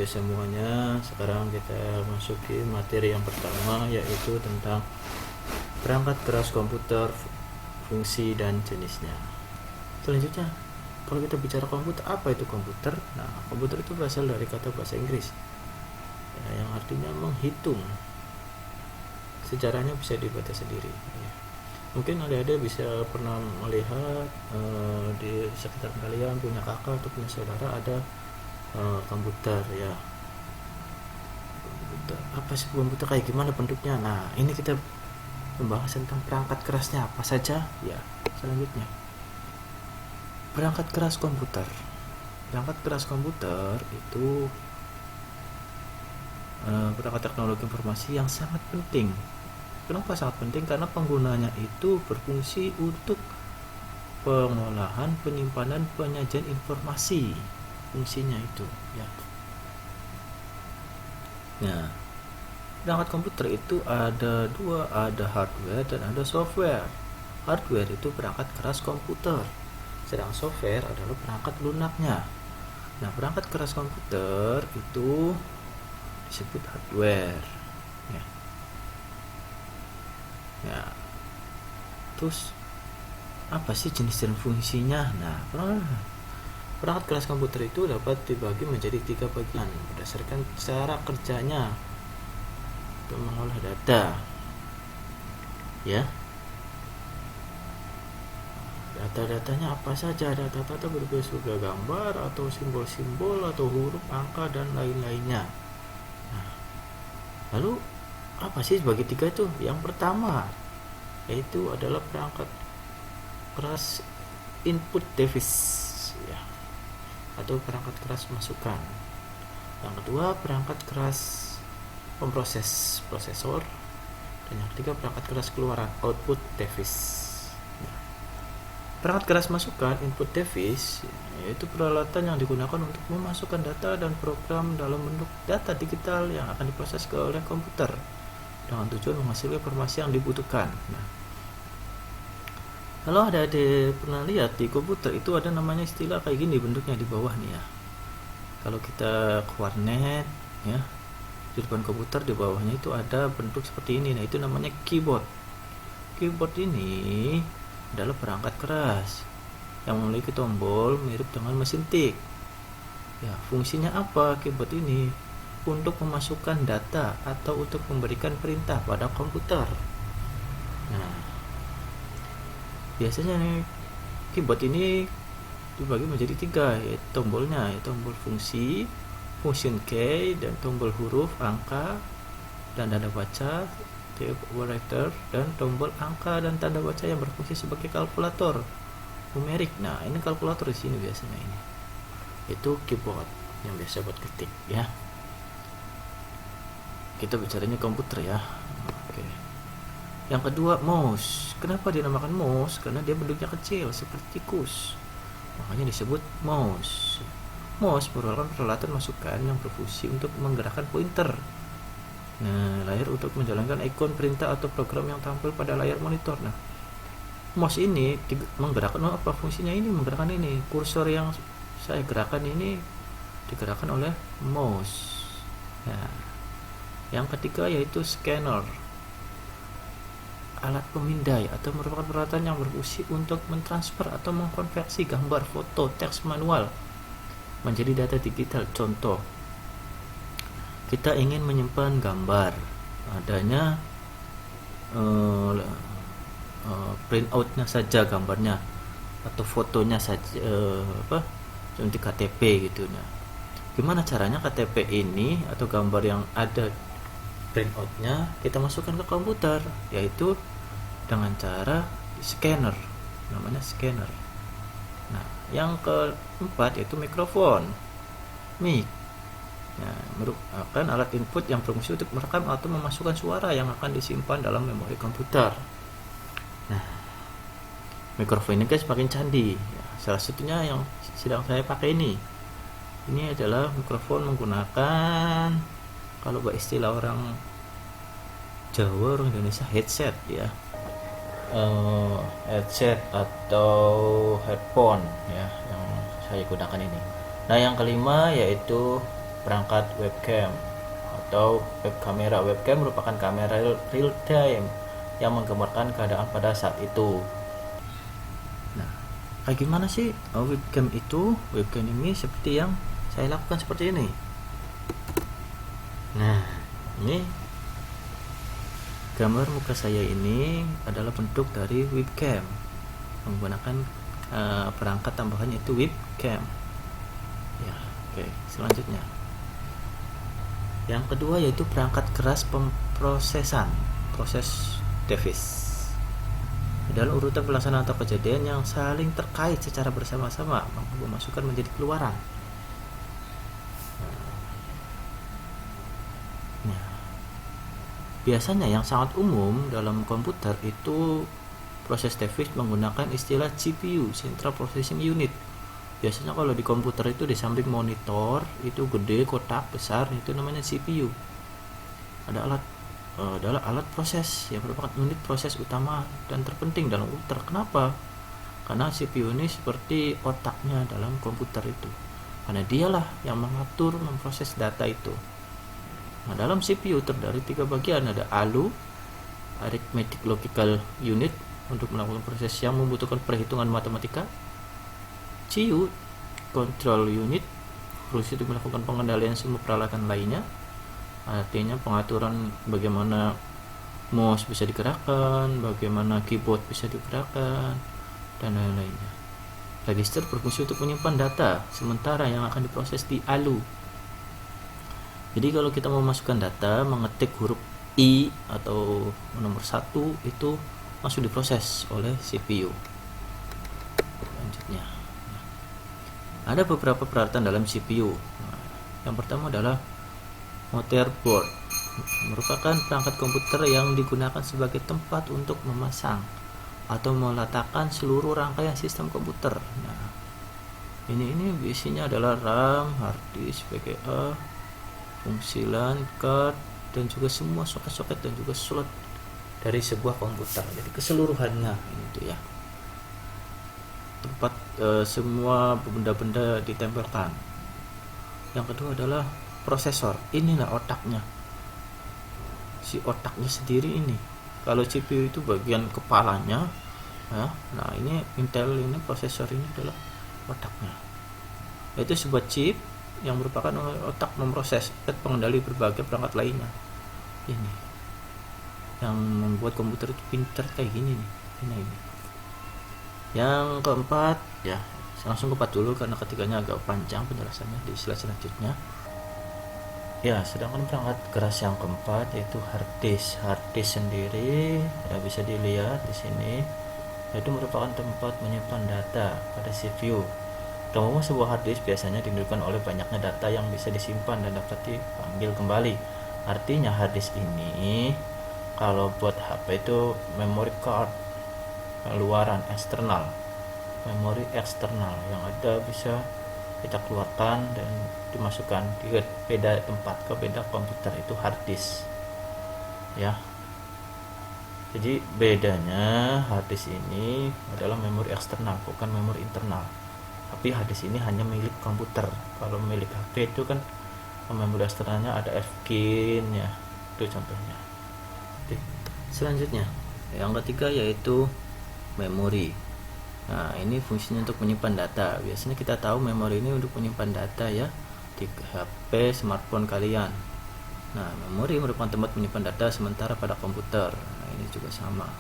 Oke semuanya, sekarang kita masuki materi yang pertama, yaitu tentang perangkat keras komputer, fungsi dan jenisnya. Selanjutnya, kalau kita bicara komputer, apa itu komputer? Nah, komputer itu berasal dari kata bahasa Inggris ya, yang artinya menghitung. Sejarahnya bisa dibaca sendiri ya. Mungkin adik-adik bisa pernah melihat di sekitar kalian punya kakak atau punya saudara ada komputer ya. Komputer, apa sih komputer, kayak gimana bentuknya? Nah, ini kita membahas tentang perangkat kerasnya apa saja ya. Selanjutnya, perangkat keras komputer. Perangkat keras komputer itu perangkat teknologi informasi yang sangat penting. Kenapa sangat penting? Karena penggunanya itu berfungsi untuk pengolahan, penyimpanan, penyajian informasi. Fungsinya itu ya. Nah, perangkat komputer itu ada dua, ada hardware dan ada software. Hardware itu perangkat keras komputer, sedang software adalah perangkat lunaknya. Nah, perangkat keras komputer itu disebut hardware ya. Ya, terus apa sih jenis dan fungsinya? Nah, perangkat keras komputer itu dapat dibagi menjadi 3 bagian berdasarkan cara kerjanya untuk mengolah data. Ya. Data-datanya apa saja? Data-data berupa gambar atau simbol-simbol atau huruf, angka dan lain-lainnya. Nah, lalu apa sih bagi 3 itu? Yang pertama yaitu adalah perangkat keras input device ya, atau perangkat keras masukan. Yang kedua perangkat keras pemproses, prosesor. Dan yang ketiga perangkat keras keluaran, output device. Nah, perangkat keras masukan, input device, yaitu peralatan yang digunakan untuk memasukkan data dan program dalam bentuk data digital yang akan diproses oleh komputer dengan tujuan menghasilkan informasi yang dibutuhkan. Nah, kalau ada pernah lihat di komputer itu ada namanya istilah kayak gini bentuknya di bawah nih ya. Kalau kita ke warnet ya, di depan komputer di bawahnya itu ada bentuk seperti ini. Nah, itu namanya keyboard. Keyboard ini adalah perangkat keras yang memiliki tombol mirip dengan mesin tik. Ya, fungsinya apa keyboard ini? Untuk memasukkan data atau untuk memberikan perintah pada komputer. Nah, biasanya nih keyboard ini dibagi menjadi 3, yaitu tombolnya, yaitu tombol fungsi, function key, dan tombol huruf, angka, dan tanda baca, type operator, dan tombol angka dan tanda baca yang berfungsi sebagai kalkulator numerik. Nah, ini kalkulator di sini biasanya ini. Itu keyboard yang biasa buat ketik ya. Kita bicaranya komputer ya. Oke. Yang kedua, mouse. Kenapa dinamakan mouse? Karena dia bentuknya kecil seperti tikus, makanya disebut mouse. Mouse merupakan peralatan masukan yang berfungsi untuk menggerakkan pointer. Nah, layar untuk menjalankan ikon perintah atau program yang tampil pada layar monitor. Nah, mouse ini menggerakkan apa fungsinya? Ini menggerakkan ini. Kursor yang saya gerakan ini digerakkan oleh mouse. Nah, yang ketiga yaitu scanner. Alat pemindai atau merupakan peralatan yang berfungsi untuk mentransfer atau mengkonversi gambar, foto, teks manual menjadi data digital. Contoh, kita ingin menyimpan gambar, adanya print outnya saja gambarnya atau fotonya saja, seperti KTP gitu. Nah, gimana caranya KTP ini atau gambar yang ada print outnya kita masukkan ke komputer, yaitu dengan cara scanner, namanya scanner. Nah, yang keempat yaitu mikrofon, mic. Nah, merupakan alat input yang berfungsi untuk merekam atau memasukkan suara yang akan disimpan dalam memori komputer. Nah, mikrofon ini guys makin canggih ya, salah satunya yang sedang saya pakai ini adalah mikrofon menggunakan, kalau istilah orang Jawa, orang Indonesia, headset ya. Headset atau headphone ya yang saya gunakan ini. Nah, yang kelima yaitu perangkat webcam atau web kamera. Webcam merupakan kamera real time yang menggambarkan keadaan pada saat itu. Nah, kayak gimana sih webcam itu? Webcam ini seperti yang saya lakukan seperti ini. Nah, ini gambar muka saya ini adalah bentuk dari webcam menggunakan perangkat tambahan yaitu webcam. Ya, oke. Selanjutnya, yang kedua yaitu perangkat keras pemrosesan, proses device. Dalam urutan pelaksanaan atau kejadian yang saling terkait secara bersama-sama mampu memasukkan menjadi keluaran. Nah, biasanya yang sangat umum dalam komputer itu proses device menggunakan istilah CPU, Central Processing Unit. Biasanya kalau di komputer itu di samping monitor itu gede, kotak besar, itu namanya CPU. Adalah alat proses yang merupakan unit proses utama dan terpenting dalam komputer. Kenapa? Karena CPU ini seperti otaknya dalam komputer itu. Karena dialah yang mengatur, memproses data itu. Nah, dalam CPU terdiri 3 bagian, ada ALU, Arithmetic Logical Unit, untuk melakukan proses yang membutuhkan perhitungan matematika. CU, Control Unit, fungsi untuk melakukan pengendalian semua peralatan lainnya, artinya pengaturan bagaimana mouse bisa digerakkan, bagaimana keyboard bisa digerakkan, dan lain-lainnya. Register berfungsi untuk menyimpan data sementara yang akan diproses di ALU. Jadi kalau kita mau masukkan data, mengetik huruf I atau nomor 1 itu masuk diproses oleh CPU. Selanjutnya, ada beberapa peralatan dalam CPU. Yang pertama adalah motherboard, merupakan perangkat komputer yang digunakan sebagai tempat untuk memasang atau meletakkan seluruh rangkaian sistem komputer. Nah, ini isinya adalah RAM, hard disk, VGA, fungsi LAN, card, dan juga semua soket-soket dan juga slot dari sebuah komputer. Jadi keseluruhannya itu ya, tempat semua benda-benda ditempelkan. Yang kedua adalah prosesor. Inilah otaknya, si otaknya sendiri ini. Kalau CPU itu bagian kepalanya ya. Nah, ini Intel, ini prosesor, ini adalah otaknya, yaitu sebuah chip yang merupakan otak memproses dan pengendali berbagai perangkat lainnya. Ini yang membuat komputer itu pintar kayak gini nih. Ini. Yang keempat ya, langsung ke 4 dulu karena ketiganya agak panjang penjelasannya di slide selanjutnya. Ya, sedangkan perangkat keras yang keempat yaitu hard disk. Hard disk sendiri ya bisa dilihat di sini, yaitu merupakan tempat menyimpan data pada CPU. Terutama sebuah hard disk biasanya didirikan oleh banyaknya data yang bisa disimpan dan dapat dipanggil kembali. Artinya hard disk ini kalau buat HP itu memory card, luaran eksternal, memori eksternal yang ada bisa kita keluarkan dan dimasukkan ke beda tempat, ke beda komputer, itu hard disk ya. Jadi bedanya hard disk ini adalah memori eksternal, bukan memori internal. Tapi hard disk ini hanya milik komputer. Kalau milik HP itu kan memori eksternalnya ada FKIN ya, itu contohnya. Oke. Selanjutnya yang ketiga yaitu memori. Nah, ini fungsinya untuk menyimpan data. Biasanya kita tahu memori ini untuk menyimpan data ya di HP, smartphone kalian. Nah, memori merupakan tempat menyimpan data sementara pada komputer. Nah, ini juga sama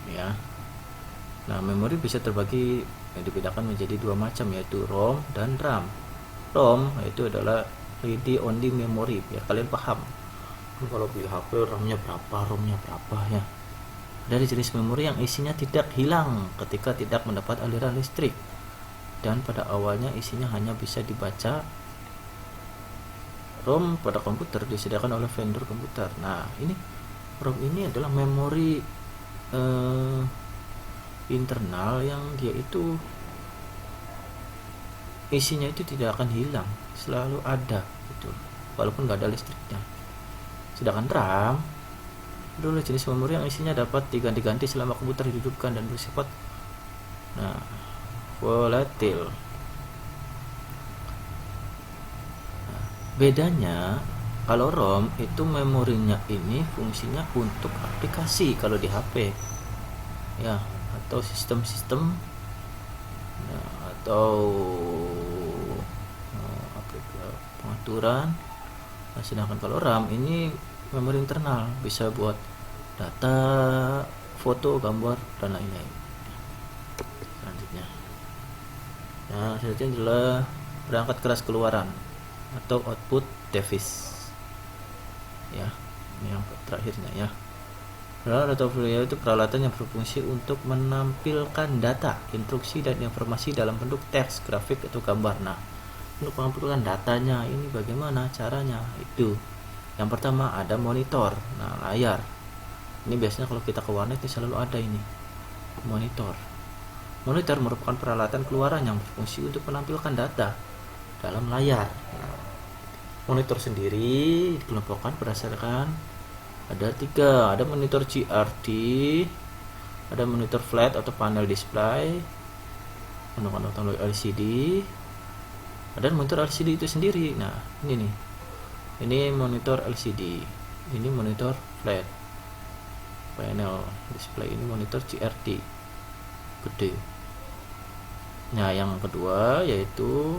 ya. Nah, memori bisa terbagi, dibedakan menjadi 2 macam, yaitu ROM dan RAM. ROM itu adalah read only memory, biar kalian paham. Kalau di HP RAM-nya berapa, ROM-nya berapa ya. Dari jenis memori yang isinya tidak hilang ketika tidak mendapat aliran listrik, dan pada awalnya isinya hanya bisa dibaca. ROM pada komputer disediakan oleh vendor komputer. Nah, ini ROM ini adalah memori internal yang dia itu isinya itu tidak akan hilang, selalu ada gitu, walaupun nggak ada listriknya. Sedangkan RAM adalah jenis memori yang isinya dapat diganti-ganti selama komputer dihidupkan dan bersifat volatil. Bedanya kalau ROM itu memorinya ini fungsinya untuk aplikasi kalau di HP ya, atau sistem-sistem ya, atau pengaturan. Nah, sedangkan kalau RAM ini memori internal, bisa buat data, foto, gambar, dan lain-lain. Selanjutnya, nah selanjutnya adalah perangkat keras keluaran atau output device. Ya, ini yang terakhirnya ya. Peralatan atau itu peralatan yang berfungsi untuk menampilkan data, instruksi, dan informasi dalam bentuk teks, grafik, atau gambar. Nah, untuk mengampilkan datanya ini bagaimana caranya? Itu yang pertama ada monitor. Nah, layar ini biasanya kalau kita ke warnet ini selalu ada ini monitor. Monitor merupakan peralatan keluaran yang berfungsi untuk menampilkan data dalam layar. Nah, monitor sendiri dikelompokkan berdasarkan ada 3, ada monitor CRT, ada monitor flat atau panel display, menggunakan LCD, ada monitor LCD itu sendiri. Nah, ini nih, ini monitor LCD, ini monitor flat panel display, ini monitor CRT gede. Nah, yang kedua yaitu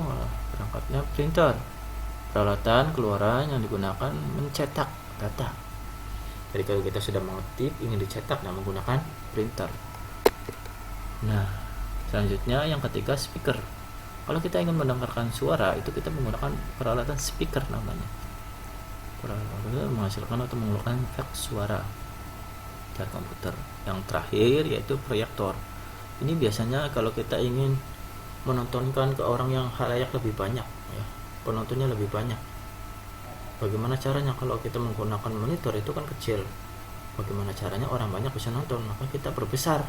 perangkatnya printer, peralatan keluaran yang digunakan mencetak data. Jadi kalau kita sudah mengetik ingin dicetak, nah menggunakan printer. Nah, selanjutnya yang ketiga speaker. Kalau kita ingin mendengarkan suara itu kita menggunakan peralatan speaker namanya. Peralatan menghasilkan atau mengeluarkan efek suara dari komputer. Yang terakhir yaitu proyektor. Ini biasanya kalau kita ingin menontonkan ke orang yang halayak lebih banyak, ya, penontonnya lebih banyak. Bagaimana caranya? Kalau kita menggunakan monitor itu kan kecil, bagaimana caranya orang banyak bisa nonton? Maka kita perbesar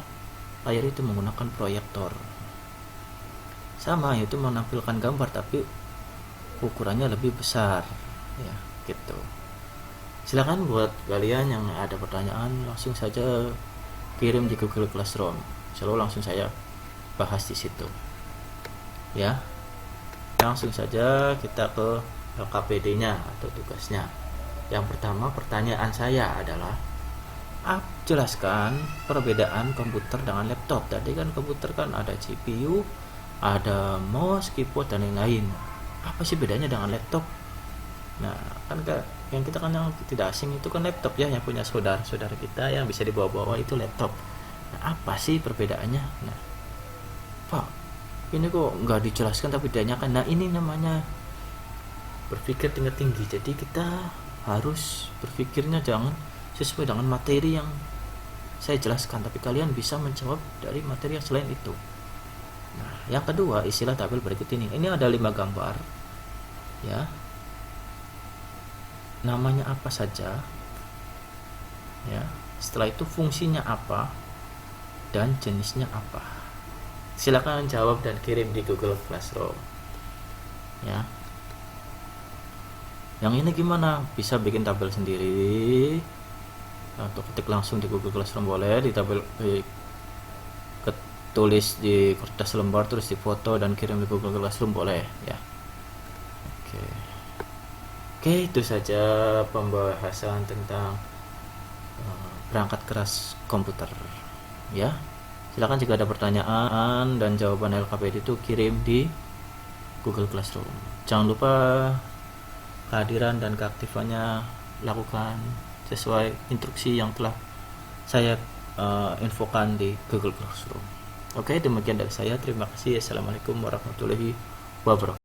layar itu menggunakan proyektor. Sama, yaitu menampilkan gambar tapi ukurannya lebih besar ya, gitu. Silakan buat kalian yang ada pertanyaan langsung saja kirim di Google Classroom, selalu langsung saya bahas di situ ya. Langsung saja kita ke LKPD-nya atau tugasnya. Yang pertama, pertanyaan saya adalah jelaskan perbedaan komputer dengan laptop. Tadi kan komputer kan ada CPU, ada mouse, keyboard, dan lain-lain. Apa sih bedanya dengan laptop? Nah, kan yang kita kan yang tidak asing itu kan laptop ya, yang punya saudara-saudara kita yang bisa dibawa-bawa itu laptop. Nah, apa sih perbedaannya? Nah, Pak, ini kok nggak dijelaskan tapi ditanyakan. Nah, ini namanya berpikir tinggi-tinggi. Jadi kita harus berpikirnya jangan sesuai dengan materi yang saya jelaskan, tapi kalian bisa menjawab dari materi yang selain itu. Nah, yang kedua, istilah tabel berikut ini. Ini ada 5 gambar ya. Namanya apa saja ya. Setelah itu fungsinya apa dan jenisnya apa. Silakan jawab dan kirim di Google Classroom ya. Yang ini gimana? Bisa bikin tabel sendiri atau ketik langsung di Google Classroom boleh, di tabel tulis di kertas lembar, terus di foto dan kirim di Google Classroom boleh ya. Oke, itu saja pembahasan tentang perangkat keras komputer ya. Silakan jika ada pertanyaan dan jawaban LKPD itu kirim di Google Classroom. Jangan lupa kehadiran dan keaktifannya lakukan sesuai instruksi yang telah saya infokan di Google Classroom. Oke, demikian dari saya. Terima kasih. Assalamualaikum warahmatullahi wabarakatuh.